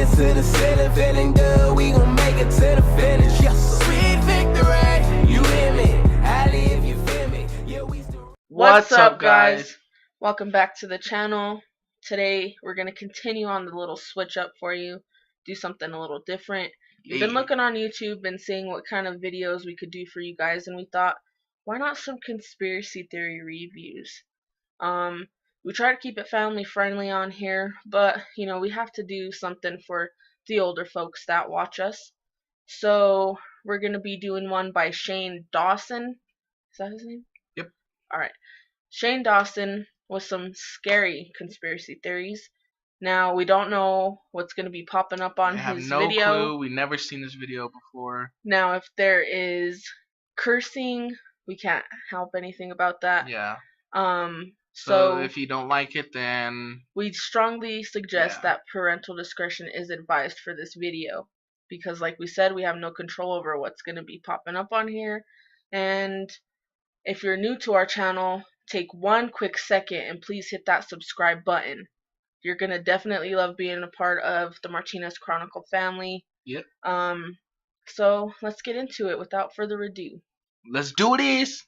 it to the ceiling, feeling good, we gon' make it to the finish. Yes, sweet victory, you hear me? Ali, if you feel me, yeah, we still. What's up, guys? Welcome back to the channel. Today we're going to continue on the little switch up for you, do something a little different. We've been looking on YouTube and seeing what kind of videos we could do for you guys, and we thought, why not some conspiracy theory reviews? We try to keep it family friendly on here, but you know, we have to do something for the older folks that watch us. So we're going to be doing one by Shane Dawson. Is that his name? Yep. Alright. Shane Dawson with some scary conspiracy theories. Now, we don't know what's going to be popping up on his video. I have no clue. We've never seen this video before. Now, if there is cursing, we can't help anything about that. Yeah. So if you don't like it, then we strongly suggest that parental discretion is advised for this video. Because like we said, we have no control over what's going to be popping up on here. And if you're new to our channel, take one quick second and please hit that subscribe button. You're going to definitely love being a part of the Martinez Chronicle family. Yep. So let's get into it without further ado. Let's do this!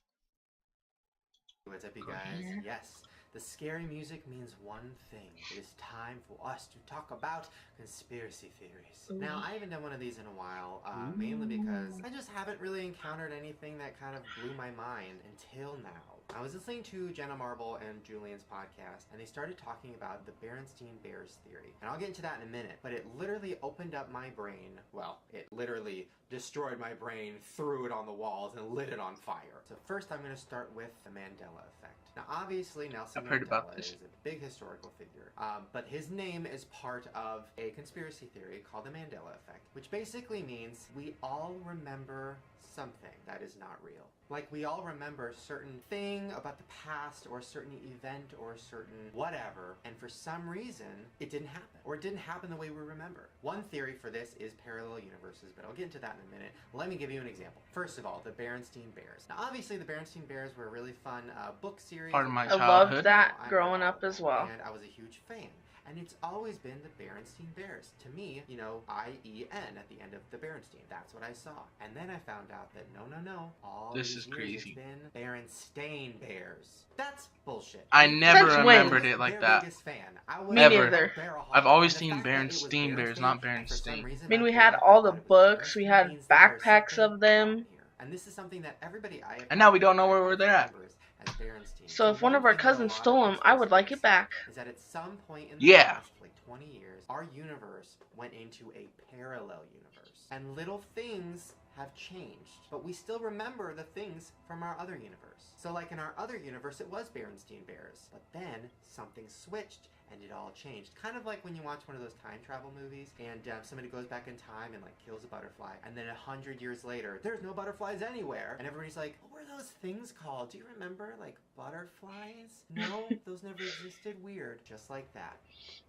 What's up, you guys? Yes, the scary music means one thing. It is time for us to talk about conspiracy theories. Ooh. Now, I haven't done one of these in a while, mainly because I just haven't really encountered anything that kind of blew my mind until now. I was listening to Jenna Marble and Julian's podcast, and they started talking about the Berenstein Bears theory. And I'll get into that in a minute, but it literally opened up my brain. Well, it literally destroyed my brain, threw it on the walls, and lit it on fire. So first I'm going to start with the Mandela effect. Now obviously Nelson Mandela is a big historical figure, but his name is part of a conspiracy theory called the Mandela effect, which basically means we all remember something that is not real. Like, we all remember a certain thing about the past, or a certain event, or a certain whatever, and for some reason, it didn't happen. Or it didn't happen the way we remember. One theory for this is parallel universes, but I'll get into that in a minute. Let me give you an example. First of all, the Berenstein Bears. Now, obviously, the Berenstein Bears were a really fun book series. Part of my I childhood. loved that growing up as well. And I was a huge fan. And it's always been the Berenstein Bears. To me, you know, I-E-N at the end of the Berenstein. That's what I saw. And then I found out that no. All this these is years crazy. It's been Berenstain Bears. That's bullshit. I never Since remembered when? it like Their that. biggest fan. I was Me neither. I've always And the seen fact that it was Berenstain Bears, not and for some Berenstain. reason I mean, we after had that, all I the thought it was books, we Berenstain had means that there's backpacks something of them. wrong here. And this is something that everybody I have And now we don't know where they're at. remembers as Berenstain. So if one of our thing that a cousins lot of stole them, I would like it back. is that at some point in the Yeah. past, like 20 years, our universe went into a parallel universe. And little things have changed, but we still remember the things from our other universe. So like in our other universe, it was Berenstain Bears, but then something switched and it all changed. Kind of like when you watch one of those time travel movies and somebody goes back in time and like kills a butterfly, and then 100 years later, there's no butterflies anywhere, and everybody's like, what were those things called? Do you remember, like, butterflies? No, those never existed. Weird. Just like that,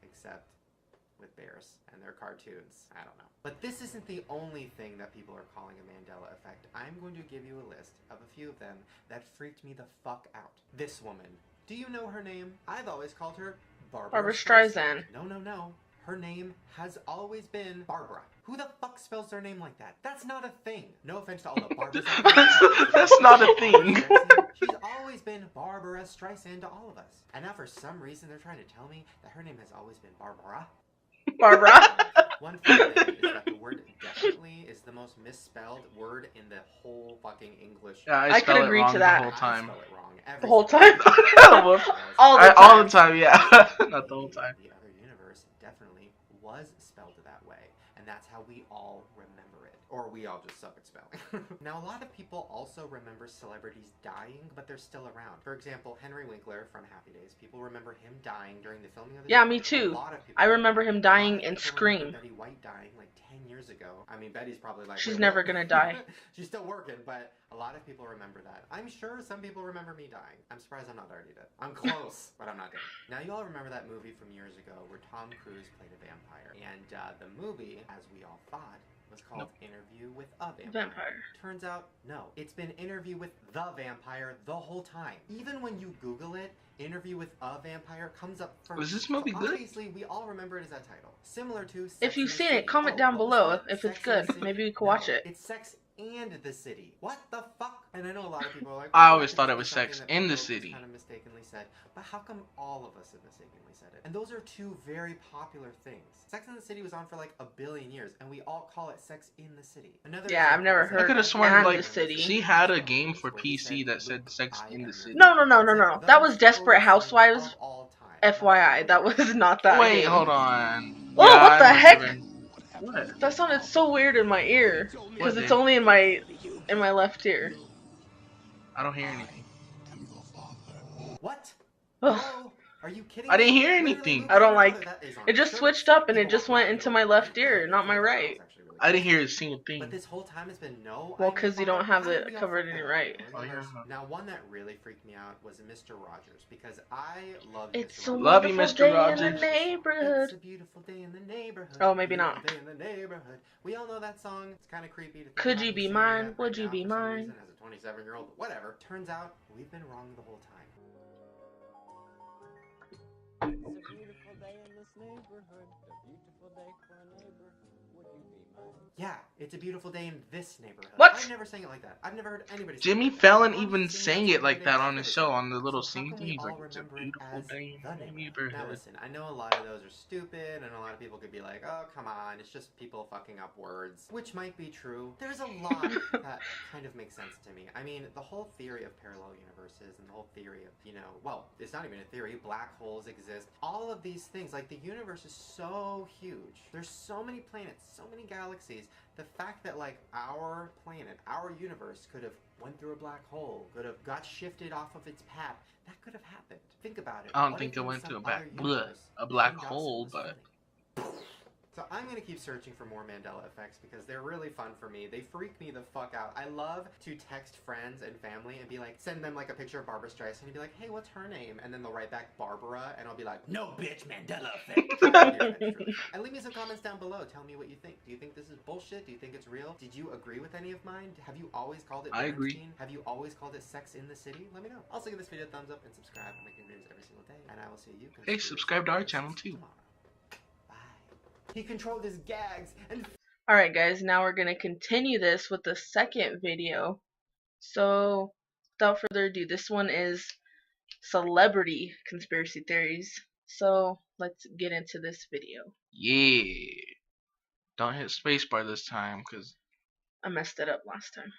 except with bears and their cartoons. I don't know. But this isn't the only thing that people are calling a Mandela effect. I'm going to give you a list of a few of them that freaked me the fuck out. This woman. Do you know her name? I've always called her Barbara Streisand. No. Her name has always been Barbara. Who the fuck spells their name like that? That's not a thing. No offense to all the Barbaras. That's not a thing. She's always been Barbara Streisand to all of us. And now for some reason they're trying to tell me that her name has always been Barbara. Barbara. One fun thing is that the word definitely is the most misspelled word in the whole fucking English. Yeah, I spell could it agree wrong to that. the whole time. I spell it wrong The whole single time? All the All time. the time, yeah. Not the whole time. The other universe definitely was spelled that way, and that's how we all remember it. Or we all just suck at spelling. Now, a lot of people also remember celebrities dying, but they're still around. For example, Henry Winkler from Happy Days. People remember him dying during the filming of the Yeah, show. me too. A lot of people I remember him a lot of dying in people Scream. remember Betty White dying like 10 years ago. I mean, Betty's probably like, She's wait, never what? gonna die. She's still working, but A lot of people remember that. I'm sure some people remember me dying. I'm surprised I'm not already dead. I'm close, but I'm not dead. Now, you all remember that movie from years ago where Tom Cruise played a vampire. And the movie, as we all thought, was called Interview with a Vampire. Turns out, no. It's been Interview with the Vampire the whole time. Even when you Google it, Interview with a Vampire comes up first. Was this movie good? Obviously, we all remember it as that title. Similar to Sex If you've and the seen City. it, comment down below if it's good. Maybe we could watch it. It's Sex and the City. What the fuck? And I know a lot of people are like, I "Oh, always that thought could it be was something Sex that in the people just City. kind of mistakenly said. But how come all of us have mistakenly said it? And those are two very popular things. Sex and the City was on for like a billion years, and we all call it Sex in the City. Another Yeah, I've never example is heard I could have of sworn And like the City. she had a game for PC that said Sex in the City. No. That was Desperate Housewives. FYI, that was not that Wait, game. hold on. Oh, Yeah, what I the must heck? have been- What? That sounded so weird in my ear because What it's did? only in my left ear. I don't hear anything. What? Ugh. Hello? Are you kidding I didn't me? hear Literally, anything. Luke I don't Skywalker, like- that is on It just shirt. switched up and it People just went walk into around my with left it. ear, not my That right. was actually really I didn't cool. hear a single thing. But this whole time has been no. Well, I'm 'cause you fine. don't have How did it we all covered fuck in your that right. up? Oh, yeah. Now, one that really freaked me out was Mr. Rogers because I love It's Mr. a Rogers. Love you, wonderful Mr. day in Rogers. the It's neighborhood. a beautiful day in the neighborhood. Oh, maybe not. Beautiful day in the neighborhood. We all know that song. It's kind of creepy. To think Could about you me be singing mine? it Would right you now be for some mine? reason As a 27-year-old, whatever. Turns out we've been wrong the whole time. It's a beautiful day in this neighborhood. A beautiful day for a neighbor. Would you be mine? Yeah, it's a beautiful day in this neighborhood. What? I've never sang it like that. I've never heard anybody sing Jimmy it like that. Fallon I'm even singing sang that it song like every that day on for his this show, song. on the little So how sing come thing. we He's like, all it's a remember it beautiful as day the in the Now neighborhood. listen, I know a lot of those are stupid, and a lot of people could be like, oh, come on, it's just people fucking up words. Which might be true. There's a lot that kind of makes sense to me. I mean, the whole theory of parallel universes and the whole theory of, well, it's not even a theory, black holes exist. All of these things, like the universe is so huge. There's so many planets, so many galaxies. The fact that like our planet, our universe could have went through a black hole, could have got shifted off of its path, that could have happened. Think about it. I don't What think if it in went to some a black- other bleh, universe, a black Jane Austen hole, was but- funny? So I'm gonna keep searching for more Mandela effects because they're really fun for me. They freak me the fuck out. I love to text friends and family and be like, send them like a picture of Barbara Streisand and be like, hey, what's her name? And then they'll write back Barbara, and I'll be like, no, bitch, Mandela effect. And leave me some comments down below. Tell me what you think. Do you think this is bullshit? Do you think it's real? Did you agree with any of mine? Have you always called it I agree. Bernstein? Have you always called it Sex in the City? Let me know. Also give this video a thumbs up and subscribe. I'm making videos every single day, and I will see you. Hey, subscribe to our channel too. Tomorrow. Bye. He controlled his gags and Alright guys, now we're going to continue this with the second video. So, without further ado, this one is celebrity conspiracy theories. So, let's get into this video. Yeah. Don't hit spacebar this time, because I messed it up last time.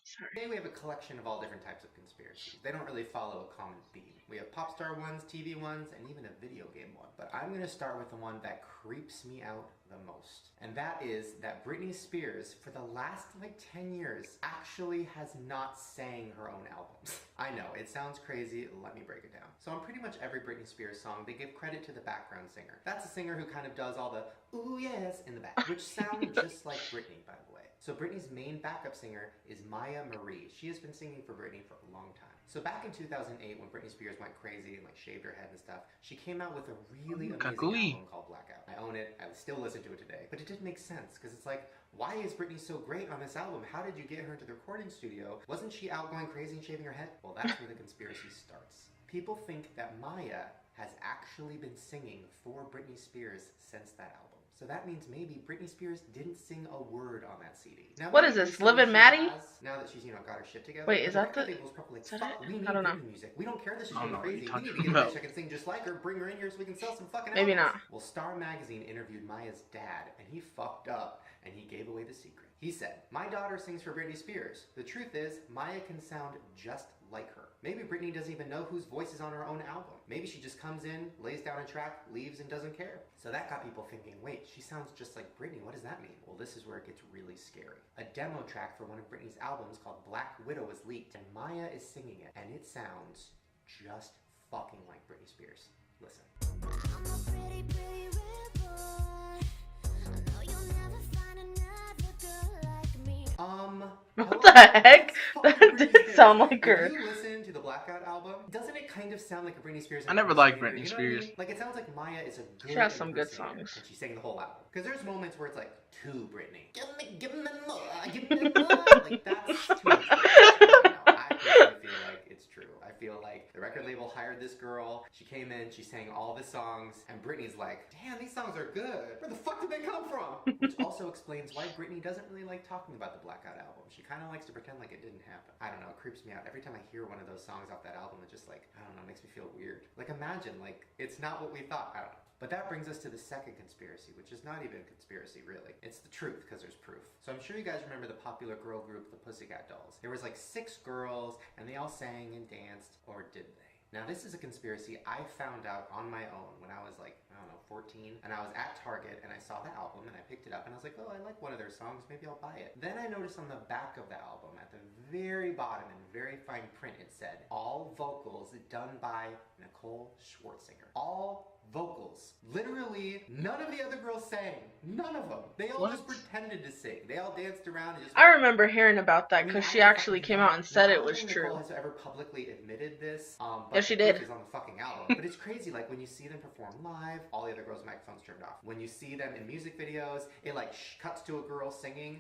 Sorry. Today we have a collection of all different types of conspiracies. They don't really follow a common theme. We have pop star ones, TV ones, and even a video game one. But I'm going to start with the one that creeps me out the most. And that is that Britney Spears, for the last like 10 years, actually has not sang her own albums. I know, it sounds crazy, let me break it down. So on pretty much every Britney Spears song, they give credit to the background singer. That's a singer who kind of does all the ooh yes in the back, which sound just like Britney, by the way. So Britney's main backup singer is Maya Marie. She has been singing for Britney for a long time. So back in 2008, when Britney Spears went crazy and like shaved her head and stuff, she came out with a really amazing Kakui. album called Blackout. I own it. I still listen to it today. But it didn't make sense because it's like, why is Britney so great on this album? How did you get her into the recording studio? Wasn't she out going crazy and shaving her head? Well, that's where the conspiracy starts. People think that Maya has actually been singing for Britney Spears since that album. So that means maybe Britney Spears didn't sing a word on that CD. Now, What maybe is this, recently Livin' she Maddie? has, now that she's, got her shit together. Wait, is but that the- record label's probably like, is that fuck, it? we need I don't know. Britney music. We don't care that she's I don't going know what crazy. you're We need to talking get a bitch about. that can sing just like her, bring her in here so we can sell some fucking Maybe albums. not. Well, Star Magazine interviewed Maya's dad, and he fucked up, and he gave away the secret. He said, my daughter sings for Britney Spears. The truth is, Maya can sound just like her. Maybe Britney doesn't even know whose voice is on her own album. Maybe she just comes in, lays down a track, leaves, and doesn't care. So that got people thinking, wait, she sounds just like Britney. What does that mean? Well, this is where it gets really scary. A demo track for one of Britney's albums called Black Widow was leaked, and Maya is singing it, and it sounds just fucking like Britney Spears. Listen. I'm a pretty, pretty red boy. I know you'll never find another girl like me. Hello? What the heck? That fucking did Britney Spears. sound like her. If you listen to the Blackout album, doesn't it kind of sound like a Britney Spears? I never liked impersonator? Britney You know what I mean? Spears. Like it sounds like Maya is a good She has some good impersonator, songs. and she sang the whole album. Because there's moments where it's like too Britney. Give me more, give me more. Like that's too much. I personally feel like it's true. I feel like the record label hired this girl. She came in, she sang all the songs, and Britney's like, damn, these songs are good. Where the fuck did they come from? Which also explains why Britney doesn't really like talking about the Blackout album. She kind of likes to pretend like it didn't happen. I don't know, it creeps me out. Every time I hear one of those songs off that album, it just like, I don't know, makes me feel weird. Like imagine, like, it's not what we thought. I don't know. But that brings us to the second conspiracy, which is not even a conspiracy, really. It's the truth, because there's proof. So I'm sure you guys remember the popular girl group, the Pussycat Dolls. There was like 6 girls, and they all sang and danced, or did they? Now this is a conspiracy I found out on my own when I was like, I don't know, 14, and I was at Target and I saw the album and I picked it up and I was like, oh, I like one of their songs, maybe I'll buy it. Then I noticed on the back of the album at the very bottom in very fine print it said, all vocals done by Nicole Scherzinger. All vocals. Literally, none of the other girls sang. None of them. They all just pretended to sing. They all danced around and just... I remember hearing about that because she I actually came out and said it was Nicole true. has ever publicly admitted this. But Yes, she the did. proof is on the fucking album. But it's crazy, like when you see them perform live, all the other girls' microphones turned off. When you see them in music videos, it like cuts to a girl singing.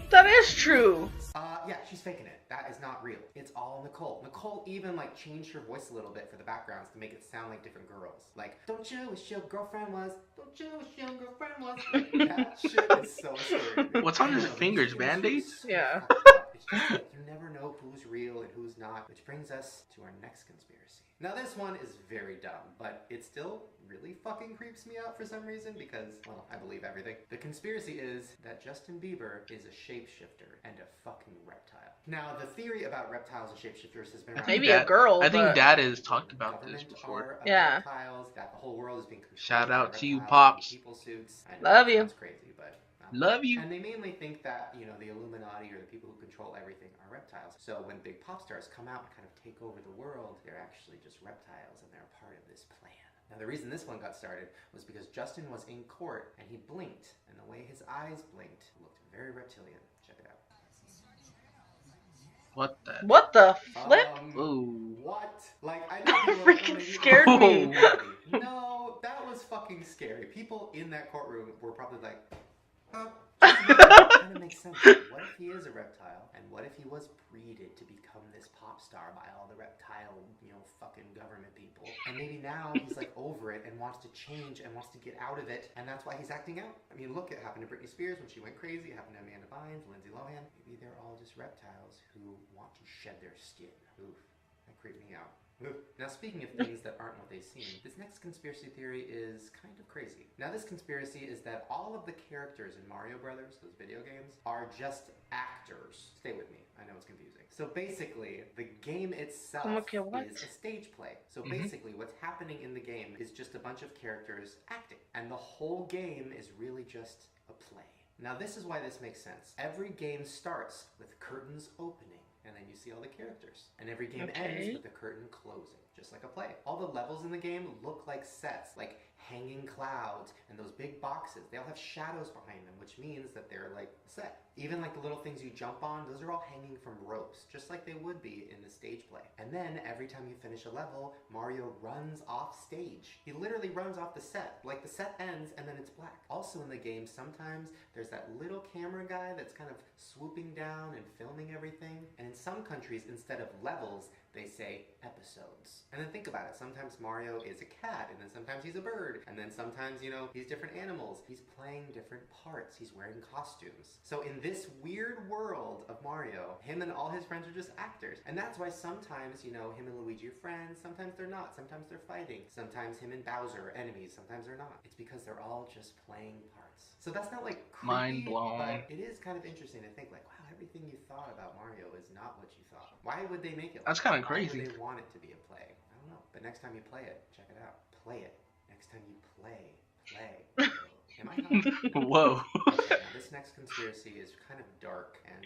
That is true. Yeah, she's faking it. That is not real. It's all Nicole. Nicole even like changed her voice a little bit for the backgrounds to make it sound like different girls. Like, don't you wish your girlfriend was? Don't you wish your girlfriend was? Like, that shit is so scary. What's on I his don't know, fingers, these Band-Aids? so Yeah. fucked up. It's just like you never know who's real and who's not. Which brings us to our next conspiracy. Now this one is very dumb, but it still really fucking creeps me out for some reason because, well, I believe everything. The conspiracy is that Justin Bieber is a shapeshifter and a fucking reptile. Now, the theory about reptiles and shapeshifters has been around. Maybe a girl, I think but- Dad has talked about this Government before. are, Yeah. Reptiles, that the whole world is being controlled Shout by out to you, reptiles Pops. in people suits. I know, Love it you. sounds crazy, but Love you. and they mainly think that, you know, the Illuminati or the people who control everything are reptiles. So when big pop stars come out and kind of take over the world, they're actually just reptiles and they're a part of this plan. Now the reason this one got started was because Justin was in court and he blinked, and the way his eyes blinked looked very reptilian. Check it out. What the? What the flip? Ooh. What? Like, I That know people are like, freaking "Oh, maybe scared it's me." crazy." No, that was fucking scary. People in that courtroom were probably like, huh? Kind of makes sense. What if he is a reptile? And what if he was breeded to become this pop star by all the reptile, you know, fucking government people? And maybe now he's like over it and wants to change and wants to get out of it, and that's why he's acting out. I mean, look, it happened to Britney Spears when she went crazy. It happened to Amanda Bynes, Lindsay Lohan. Maybe they're all just reptiles who want to shed their skin. Oof, that creeped me out. Now, speaking of things that aren't what they seem, this next conspiracy theory is kind of crazy. Now, this conspiracy is that all of the characters in Mario Brothers, those video games, are just actors. Stay with me. I know it's confusing. So basically, the game itself Okay, what? is a stage play. So basically, what's happening in the game is just a bunch of characters acting. And the whole game is really just a play. Now, this is why this makes sense. Every game starts with curtains opening, and then you see all the characters. And every game ends Okay. with the curtain closing, just like a play. All the levels in the game look like sets, like hanging clouds and those big boxes. They all have shadows behind them, which means that they're like a set. Even like the little things you jump on, those are all hanging from ropes, just like they would be in the stage play. And then every time you finish a level, Mario runs off stage. He literally runs off the set. Like the set ends and then it's black. Also in the game, sometimes there's that little camera guy that's kind of swooping down and filming everything. And in some countries, instead of levels, they say episodes. And then think about it. Sometimes Mario is a cat, and then sometimes he's a bird, and then sometimes, you know, he's different animals. He's playing different parts. He's wearing costumes. So in this weird world of Mario, him and all his friends are just actors. And that's why sometimes, you know, him and Luigi are friends. Sometimes they're not. Sometimes they're fighting. Sometimes him and Bowser are enemies. Sometimes they're not. It's because they're all just playing parts. So that's not like creepy, Mind blown. but it is kind of interesting to think like, wow, everything you thought about Mario is not what you thought. Why would they make it? That's like kinda that? Why would crazy. they want it to be a play? I don't know. But next time you play it, check it out. Play it. Next time you play. Am I not? Whoa. Okay, now this next conspiracy is kind of dark and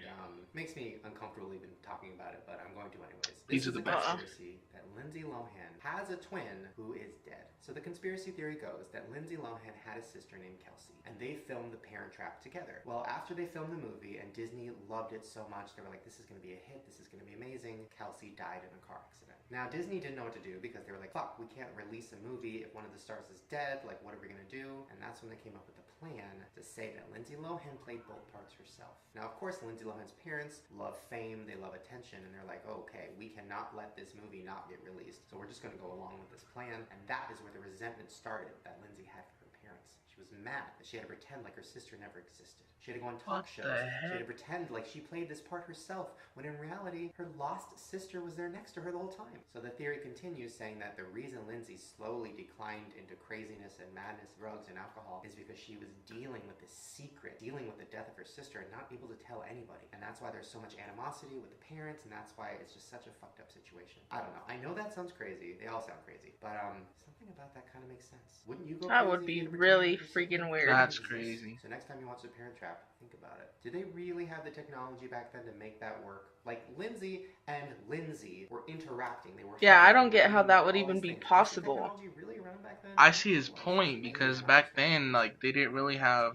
makes me uncomfortable even talking about it, but I'm going to anyways. These This are is the a best. conspiracy that Lindsay Lohan has a twin who is dead. So the conspiracy theory goes that Lindsay Lohan had a sister named Kelsey, and they filmed The Parent Trap together. Well, after they filmed the movie and Disney loved it so much, they were like, this is going to be a hit, this is going to be amazing, Kelsey died in a car accident. Now, Disney didn't know what to do because they were like, fuck, we can't release a movie if one of the stars is dead, like what are we going to do? And that's when they came up with the plan to say that Lindsay Lohan played both parts herself. Now, of course, Lindsay Lohan's parents love fame, they love attention, and they're like, oh, okay, we cannot let this movie not get released, so we're just going to go along with this plan. And that is where the resentment started that Lindsay had for her parents. She was mad that she had to pretend like her sister never existed. She had to go on talk What shows. the She heck? had to pretend like she played this part herself, when in reality, her lost sister was there next to her the whole time. So the theory continues, saying that the reason Lindsay slowly declined into craziness and madness, drugs, and alcohol is because she was dealing with this secret, dealing with the death of her sister and not able to tell anybody. And that's why there's so much animosity with the parents, and that's why it's just such a fucked up situation. I don't know. I know that sounds crazy. They all sound crazy. But something about that kind of makes sense. Wouldn't you go That crazy would if be you had to really pretend like your freaking sister weird. That's exists? crazy. So next time you watch The Parent Trap, think about it. Did they really have the technology back then to make that work? Like, Lindsay and Lindsay were interacting. They were Yeah, I hugging, don't get how doing that would all even these be things. Was the possible. technology really around back then? I see his It was. point Maybe because not. back then, like, they didn't really have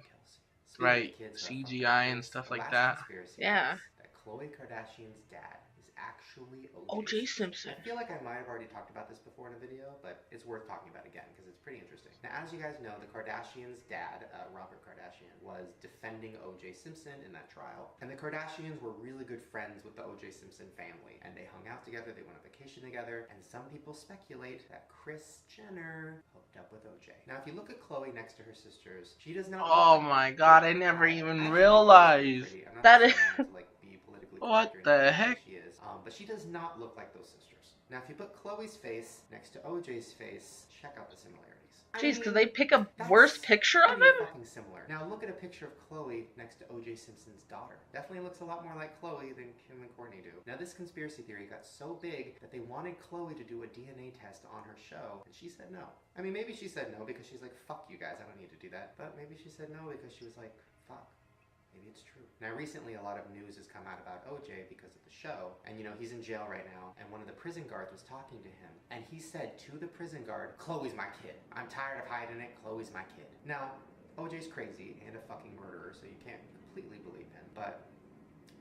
Speaking of right kids who are fucking CGI and kids, stuff the like last that. conspiracy Yeah. is that Khloe Kardashian's dad is actually O.J. Simpson. I feel like I might have already talked about this before in a video, but it's worth talking about again because it's pretty interesting. Now, as you guys know, the Kardashians' dad, Robert Kardashian, was defending O.J. Simpson in that trial. And the Kardashians were really good friends with the O.J. Simpson family. And they hung out together, they went on vacation together, and some people speculate that Kris Jenner hooked up with O.J. Now, if you look at Khloe next to her sisters, she does not Oh look like my her. god, I never Actually, even I think realized. she's pretty. I'm not That saying is- that to, like, be politically What correct or the anything, heck? she is. But she does not look like those sisters. Now, if you put Khloe's face next to OJ's face, check out the similarities. Jeez, could they pick a that's worse picture of pretty him? fucking similar. Now look at a picture of Khloe next to OJ Simpson's daughter. Definitely looks a lot more like Khloe than Kim and Kourtney do. Now this conspiracy theory got so big that they wanted Khloe to do a DNA test on her show, and she said no. I mean, maybe she said no because she's like, fuck you guys, I don't need to do that. But maybe she said no because she was like, fuck. Maybe it's true. Now, recently, a lot of news has come out about OJ because of the show. And, you know, he's in jail right now. And one of the prison guards was talking to him. And he said to the prison guard, Chloe's my kid. I'm tired of hiding it. Chloe's my kid. Now, OJ's crazy and a fucking murderer, so you can't completely believe him. But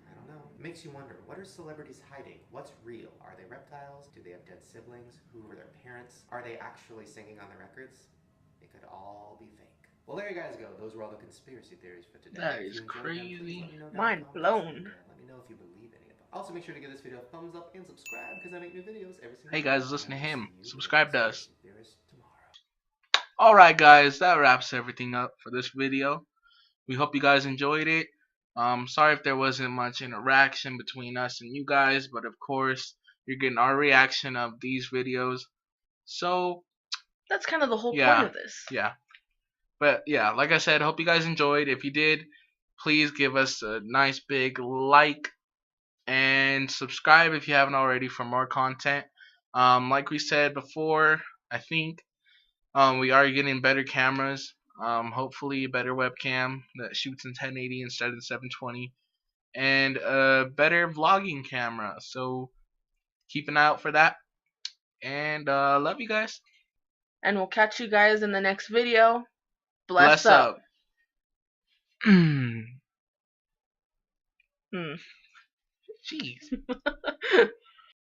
I don't know. It makes you wonder, what are celebrities hiding? What's real? Are they reptiles? Do they have dead siblings? Who are their parents? Are they actually singing on the records? It could all be fake. Well, there you guys go. Those were all the conspiracy theories for today. That If is you enjoyed them, please crazy. let me know down in the Mind comments. blown. And, let me know if you believe any of them. Also, make sure to give this video a thumbs up and subscribe because I make new videos every single Hey day. guys, listen to And I him. will see you Subscribe with to us. Conspiracy Theorists tomorrow. Alright guys, that wraps everything up for this video. We hope you guys enjoyed it. Sorry if there wasn't much interaction between us and you guys, but of course, you're getting our reaction of these videos. So, That's kind of the whole Yeah. point of this. yeah. But yeah, like I said, hope you guys enjoyed. If you did, please give us a nice big like and subscribe if you haven't already for more content. Like we said before, I think we are getting better cameras. Hopefully a better webcam that shoots in 1080 instead of 720, and a better vlogging camera. So keep an eye out for that. And love you guys. And we'll catch you guys in the next video. Bless up. Mm. Hmm. Jeez.